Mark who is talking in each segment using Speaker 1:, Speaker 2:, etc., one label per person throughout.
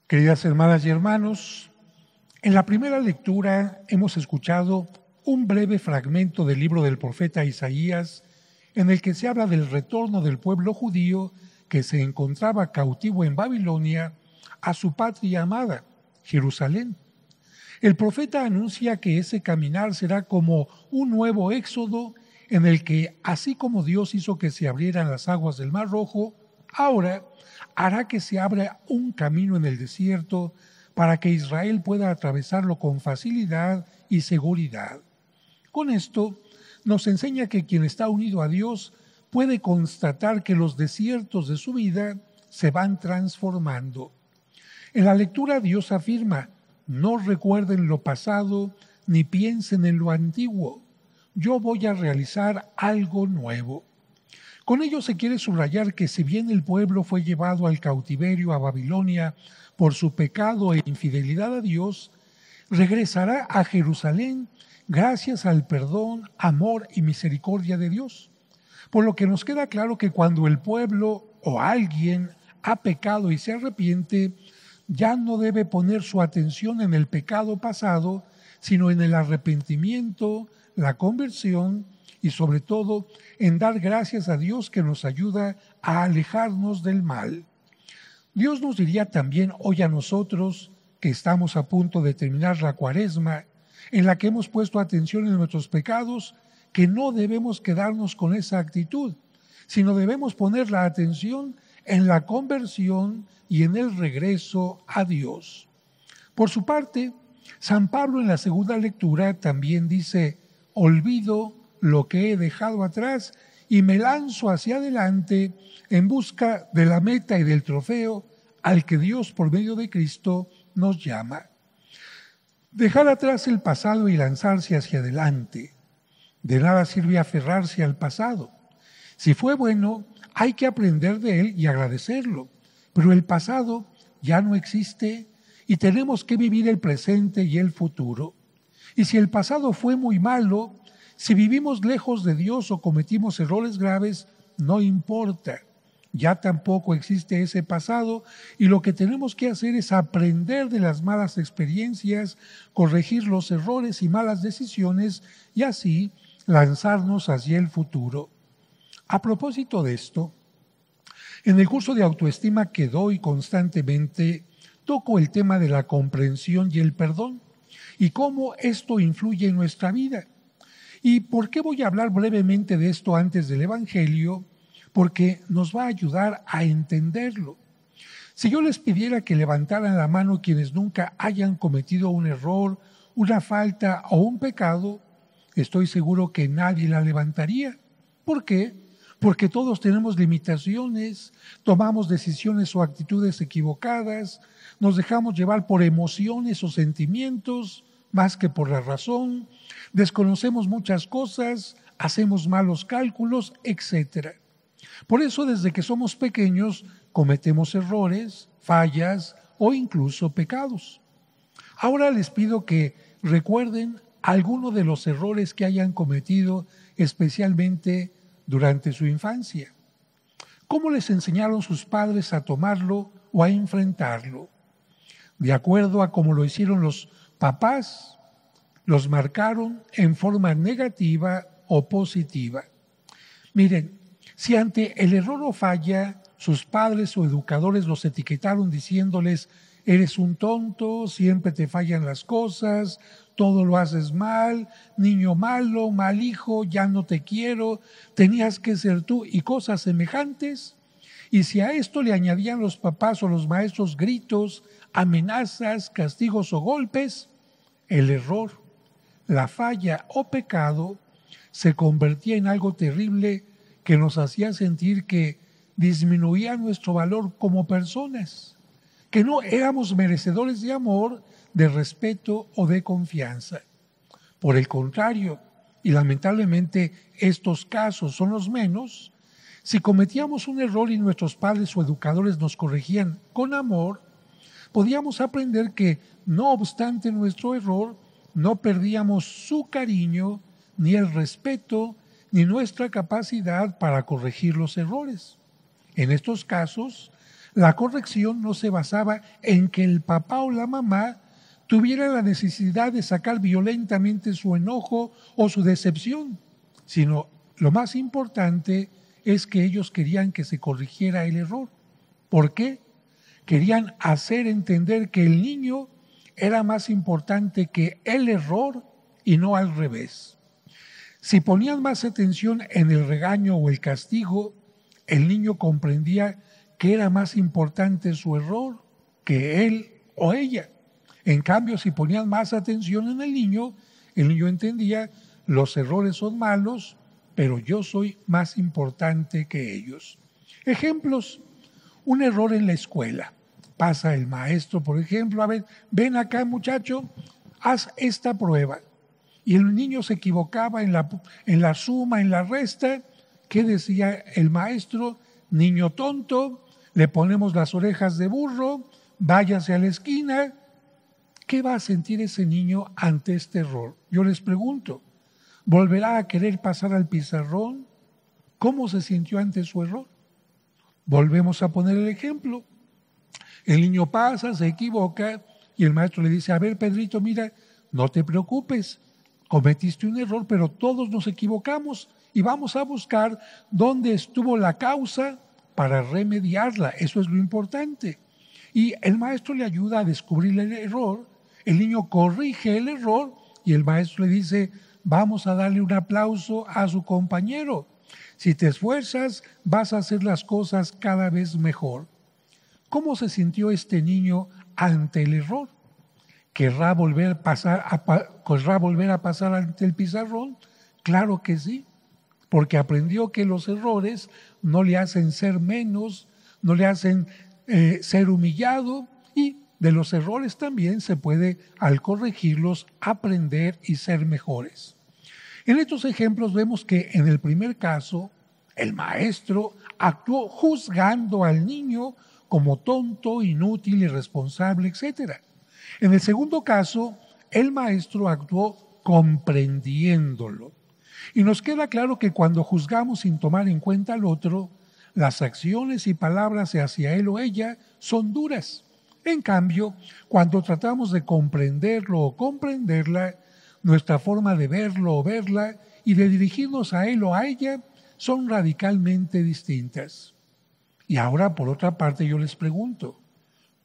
Speaker 1: Queridas hermanas y hermanos, en la primera lectura hemos escuchado un breve fragmento del libro del profeta Isaías en el que se habla del retorno del pueblo judío que se encontraba cautivo en Babilonia a su patria amada, Jerusalén. El profeta anuncia que ese caminar será como un nuevo éxodo en el que, así como Dios hizo que se abrieran las aguas del Mar Rojo, ahora hará que se abra un camino en el desierto para que Israel pueda atravesarlo con facilidad y seguridad. Con esto nos enseña que quien está unido a Dios puede constatar que los desiertos de su vida se van transformando. En la lectura Dios afirma: no recuerden lo pasado ni piensen en lo antiguo. Yo voy a realizar algo nuevo. Con ello se quiere subrayar que si bien el pueblo fue llevado al cautiverio a Babilonia por su pecado e infidelidad a Dios, regresará a Jerusalén gracias al perdón, amor y misericordia de Dios. Por lo que nos queda claro que cuando el pueblo o alguien ha pecado y se arrepiente, ya no debe poner su atención en el pecado pasado, sino en el arrepentimiento, la conversión y sobre todo en dar gracias a Dios que nos ayuda a alejarnos del mal. Dios nos diría también hoy a nosotros que estamos a punto de terminar la Cuaresma, en la que hemos puesto atención en nuestros pecados, que no debemos quedarnos con esa actitud, sino debemos poner la atención en la conversión y en el regreso a Dios. Por su parte, San Pablo en la segunda lectura también dice: olvido lo que he dejado atrás y me lanzo hacia adelante en busca de la meta y del trofeo al que Dios por medio de Cristo nos llama. Dejar atrás el pasado y lanzarse hacia adelante. De nada sirve aferrarse al pasado. Si fue bueno, hay que aprender de él y agradecerlo, pero el pasado ya no existe y tenemos que vivir el presente y el futuro. Y si el pasado fue muy malo, si vivimos lejos de Dios o cometimos errores graves, no importa. Ya tampoco existe ese pasado y lo que tenemos que hacer es aprender de las malas experiencias, corregir los errores y malas decisiones y así lanzarnos hacia el futuro. A propósito de esto, en el curso de autoestima que doy constantemente, toco el tema de la comprensión y el perdón y cómo esto influye en nuestra vida. ¿Y por qué voy a hablar brevemente de esto antes del Evangelio? Porque nos va a ayudar a entenderlo. Si yo les pidiera que levantaran la mano quienes nunca hayan cometido un error, una falta o un pecado, estoy seguro que nadie la levantaría. ¿Por qué? Porque todos tenemos limitaciones, tomamos decisiones o actitudes equivocadas, nos dejamos llevar por emociones o sentimientos más que por la razón, desconocemos muchas cosas, hacemos malos cálculos, etc. Por eso, desde que somos pequeños, cometemos errores, fallas o incluso pecados. Ahora les pido que recuerden algunos de los errores que hayan cometido, especialmente durante su infancia. ¿Cómo les enseñaron sus padres a tomarlo o a enfrentarlo? De acuerdo a cómo lo hicieron los papás, los marcaron en forma negativa o positiva. Miren, si ante el error o falla, sus padres o educadores los etiquetaron diciéndoles: eres un tonto, siempre te fallan las cosas, todo lo haces mal, niño malo, mal hijo, ya no te quiero, tenías que ser tú y cosas semejantes. Y si a esto le añadían los papás o los maestros gritos, amenazas, castigos o golpes, el error, la falla o pecado se convertía en algo terrible que nos hacía sentir que disminuía nuestro valor como personas, que no éramos merecedores de amor, de respeto o de confianza. Por el contrario, y lamentablemente estos casos son los menos, si cometíamos un error y nuestros padres o educadores nos corregían con amor, podíamos aprender que, no obstante nuestro error, no perdíamos su cariño, ni el respeto, ni nuestra capacidad para corregir los errores. En estos casos, La corrección no se basaba en que el papá o la mamá tuviera la necesidad de sacar violentamente su enojo o su decepción, sino lo más importante es que ellos querían que se corrigiera el error. ¿Por qué? Querían hacer entender que el niño era más importante que el error y no al revés. Si ponían más atención en el regaño o el castigo, el niño comprendía que era más importante su error que él o ella. En cambio, si ponían más atención en el niño entendía, los errores son malos, pero yo soy más importante que ellos. Ejemplos, un error en la escuela. Pasa el maestro, por ejemplo, a ver, ven acá muchacho, haz esta prueba. Y el niño se equivocaba en la suma, en la resta. ¿Qué decía el maestro? Niño tonto, le ponemos las orejas de burro, váyase a la esquina. ¿Qué va a sentir ese niño ante este error? Yo les pregunto, ¿volverá a querer pasar al pizarrón? ¿Cómo se sintió ante su error? Volvemos a poner el ejemplo. El niño pasa, se equivoca y el maestro le dice, a ver Pedrito, mira, no te preocupes, cometiste un error, pero todos nos equivocamos y vamos a buscar dónde estuvo la causa para remediarla. Eso es lo importante. Y el maestro le ayuda a descubrir el error, el niño corrige el error y el maestro le dice, vamos a darle un aplauso a su compañero. Si te esfuerzas, vas a hacer las cosas cada vez mejor. ¿Cómo se sintió este niño ante el error? ¿Querrá volver a pasar ante el pizarrón? Claro que sí, porque aprendió que los errores no le hacen ser menos, no le hacen ser humillado, y de los errores también se puede, al corregirlos, aprender y ser mejores. En estos ejemplos vemos que en el primer caso, el maestro actuó juzgando al niño como tonto, inútil, irresponsable, etc. En el segundo caso, el maestro actuó comprendiéndolo. Y nos queda claro que cuando juzgamos sin tomar en cuenta al otro, las acciones y palabras hacia él o ella son duras. En cambio, cuando tratamos de comprenderlo o comprenderla, nuestra forma de verlo o verla y de dirigirnos a él o a ella son radicalmente distintas. Y ahora, por otra parte, yo les pregunto,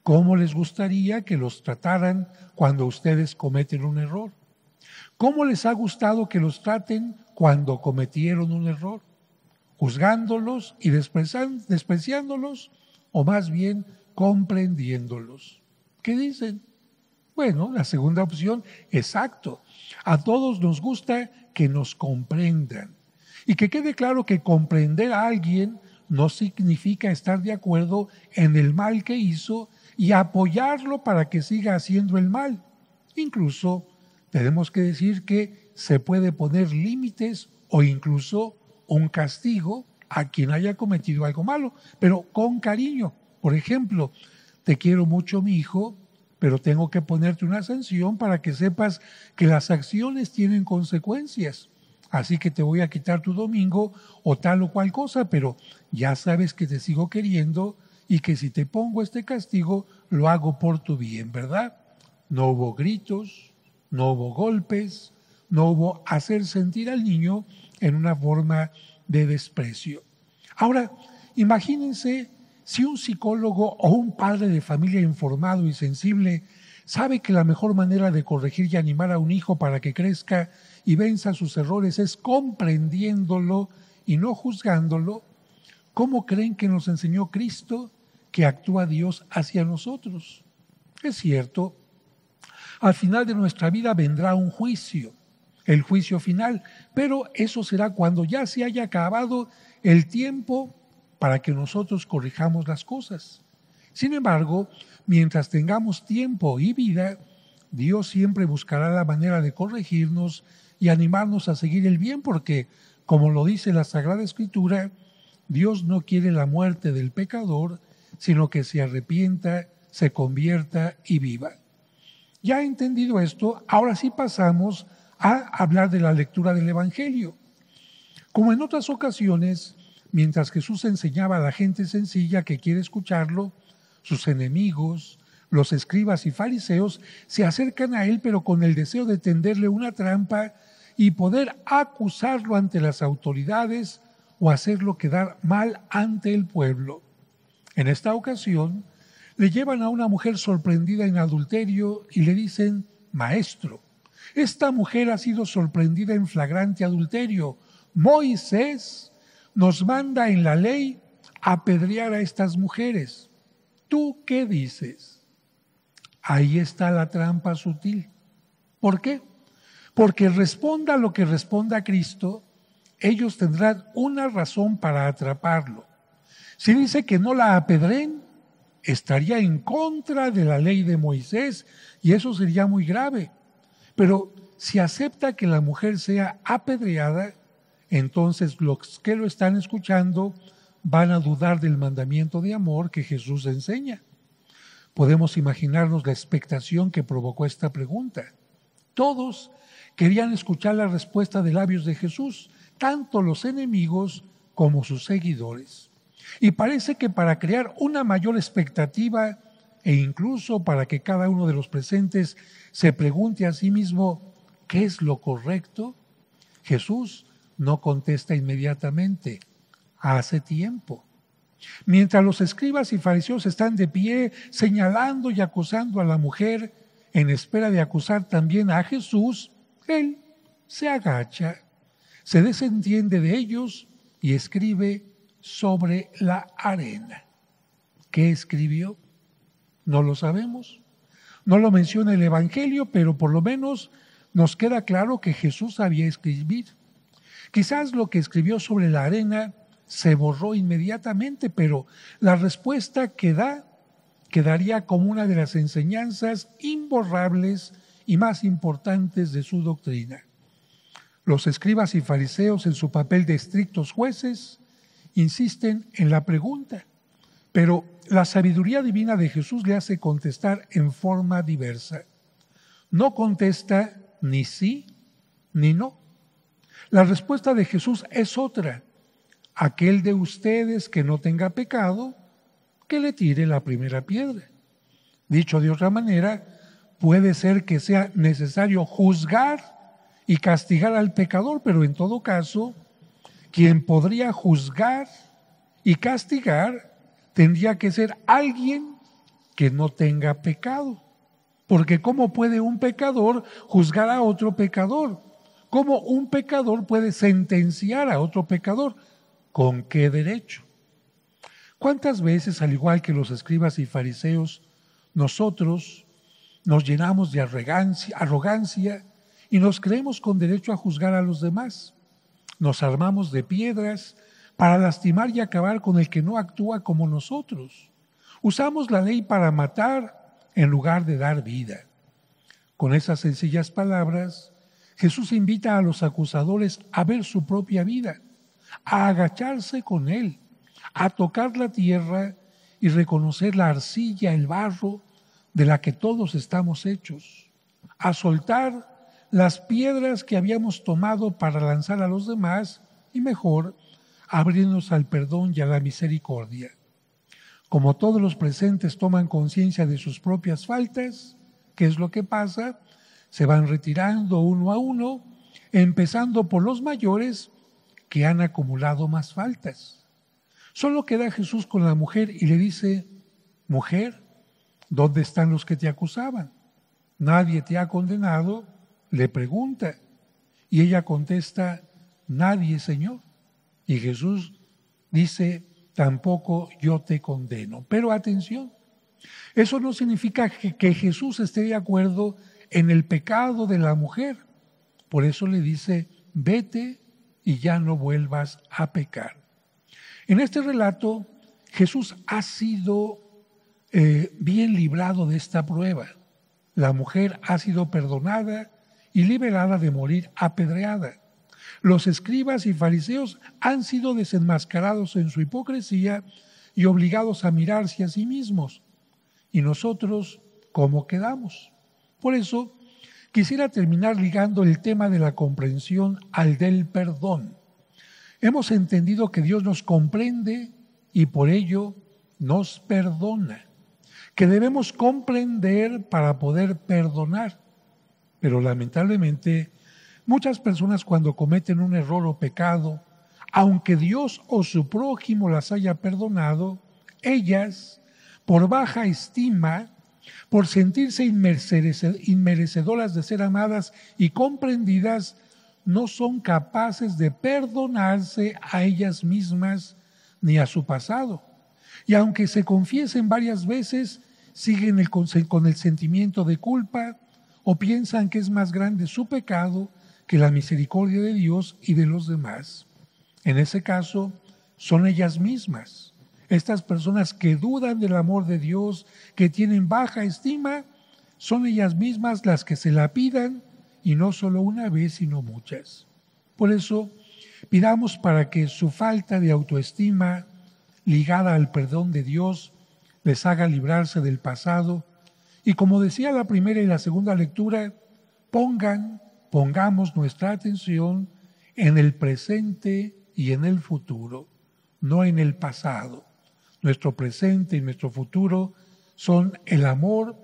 Speaker 1: ¿cómo les gustaría que los trataran cuando ustedes cometen un error? ¿Cómo les ha gustado que los traten cuando cometieron un error? ¿Juzgándolos y despreciándolos o más bien comprendiéndolos? ¿Qué dicen? Bueno, la segunda opción, exacto. A todos nos gusta que nos comprendan. Y que quede claro que comprender a alguien no significa estar de acuerdo en el mal que hizo y apoyarlo para que siga haciendo el mal. Incluso tenemos que decir que se puede poner límites o incluso un castigo a quien haya cometido algo malo, pero con cariño. Por ejemplo, te quiero mucho, mi hijo, pero tengo que ponerte una sanción para que sepas que las acciones tienen consecuencias. Así que te voy a quitar tu domingo o tal o cual cosa, pero ya sabes que te sigo queriendo y que si te pongo este castigo, lo hago por tu bien, ¿verdad? No hubo gritos, no hubo golpes, no hubo hacer sentir al niño en una forma de desprecio. Ahora, imagínense si un psicólogo o un padre de familia informado y sensible sabe que la mejor manera de corregir y animar a un hijo para que crezca y venza sus errores es comprendiéndolo y no juzgándolo. ¿Cómo creen que nos enseñó Cristo que actúa Dios hacia nosotros? Es cierto, al final de nuestra vida vendrá un juicio, el juicio final, pero eso será cuando ya se haya acabado el tiempo para que nosotros corrijamos las cosas. Sin embargo, mientras tengamos tiempo y vida, Dios siempre buscará la manera de corregirnos y animarnos a seguir el bien, porque, como lo dice la Sagrada Escritura, Dios no quiere la muerte del pecador, sino que se arrepienta, se convierta y viva. Ya entendido esto, ahora sí pasamos a hablar de la lectura del Evangelio. Como en otras ocasiones, mientras Jesús enseñaba a la gente sencilla que quiere escucharlo, sus enemigos, los escribas y fariseos, se acercan a él, pero con el deseo de tenderle una trampa y poder acusarlo ante las autoridades o hacerlo quedar mal ante el pueblo. En esta ocasión, le llevan a una mujer sorprendida en adulterio y le dicen: Maestro, esta mujer ha sido sorprendida en flagrante adulterio. Moisés nos manda en la ley apedrear a estas mujeres. ¿Tú qué dices? Ahí está la trampa sutil. ¿Por qué? Porque responda lo que responda Cristo, ellos tendrán una razón para atraparlo. Si dice que no la apedreen, estaría en contra de la ley de Moisés y eso sería muy grave. Pero si acepta que la mujer sea apedreada, entonces los que lo están escuchando van a dudar del mandamiento de amor que Jesús enseña. Podemos imaginarnos la expectación que provocó esta pregunta. Todos querían escuchar la respuesta de labios de Jesús, tanto los enemigos como sus seguidores. Y parece que para crear una mayor expectativa e incluso para que cada uno de los presentes se pregunte a sí mismo ¿qué es lo correcto?, Jesús no contesta inmediatamente, hace tiempo. Mientras los escribas y fariseos están de pie señalando y acusando a la mujer en espera de acusar también a Jesús, él se agacha, se desentiende de ellos y escribe sobre la arena. ¿Qué escribió? No lo sabemos. No lo menciona el Evangelio, pero por lo menos nos queda claro que Jesús sabía escribir. Quizás lo que escribió sobre la arena se borró inmediatamente, pero la respuesta que da quedaría como una de las enseñanzas imborrables y más importantes de su doctrina. Los escribas y fariseos, en su papel de estrictos jueces, insisten en la pregunta, pero la sabiduría divina de Jesús le hace contestar en forma diversa. No contesta ni sí ni no. La respuesta de Jesús es otra. Aquel de ustedes que no tenga pecado, que le tire la primera piedra. Dicho de otra manera, puede ser que sea necesario juzgar y castigar al pecador, pero en todo caso, quien podría juzgar y castigar tendría que ser alguien que no tenga pecado. Porque ¿cómo puede un pecador juzgar a otro pecador? ¿Cómo un pecador puede sentenciar a otro pecador? ¿Con qué derecho? ¿Cuántas veces, al igual que los escribas y fariseos, nosotros nos llenamos de arrogancia y nos creemos con derecho a juzgar a los demás? Nos armamos de piedras para lastimar y acabar con el que no actúa como nosotros. Usamos la ley para matar en lugar de dar vida. Con esas sencillas palabras, Jesús invita a los acusadores a ver su propia vida, a agacharse con Él, a tocar la tierra y reconocer la arcilla, el barro de la que todos estamos hechos, a soltar las piedras que habíamos tomado para lanzar a los demás y mejor abrirnos al perdón y a la misericordia. Como todos los presentes toman conciencia de sus propias faltas, ¿qué es lo que pasa? Se van retirando uno a uno, empezando por los mayores que han acumulado más faltas. Solo queda Jesús con la mujer y le dice: mujer, ¿dónde están los que te acusaban? ¿Nadie te ha condenado?, le pregunta. Y ella contesta: nadie, Señor. Y Jesús dice: tampoco yo te condeno. Pero atención, eso no significa que Jesús esté de acuerdo en el pecado de la mujer. Por eso le dice: vete y ya no vuelvas a pecar. En este relato, Jesús ha sido bien librado de esta prueba. La mujer ha sido perdonada y liberada de morir apedreada. Los escribas y fariseos han sido desenmascarados en su hipocresía y obligados a mirarse a sí mismos. ¿Y nosotros cómo quedamos? Por eso, quisiera terminar ligando el tema de la comprensión al del perdón. Hemos entendido que Dios nos comprende y por ello nos perdona. que debemos comprender para poder perdonar. Pero lamentablemente, muchas personas cuando cometen un error o pecado, aunque Dios o su prójimo las haya perdonado, ellas, por baja estima, por sentirse inmerecedoras de ser amadas y comprendidas, no son capaces de perdonarse a ellas mismas ni a su pasado. Y aunque se confiesen varias veces, siguen con el sentimiento de culpa o piensan que es más grande su pecado que la misericordia de Dios y de los demás. En ese caso, son ellas mismas. Estas personas que dudan del amor de Dios, que tienen baja estima, son ellas mismas las que se la pidan, y no solo una vez, sino muchas. Por eso, pidamos para que su falta de autoestima, ligada al perdón de Dios, les haga librarse del pasado, y como decía la primera y la segunda lectura, pongamos nuestra atención en el presente y en el futuro, no en el pasado. Nuestro presente y nuestro futuro son el amor,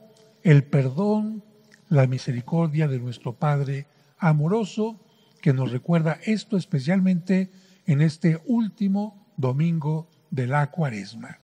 Speaker 1: el perdón, la misericordia de nuestro Padre amoroso, que nos recuerda esto especialmente en este último domingo de la Cuaresma.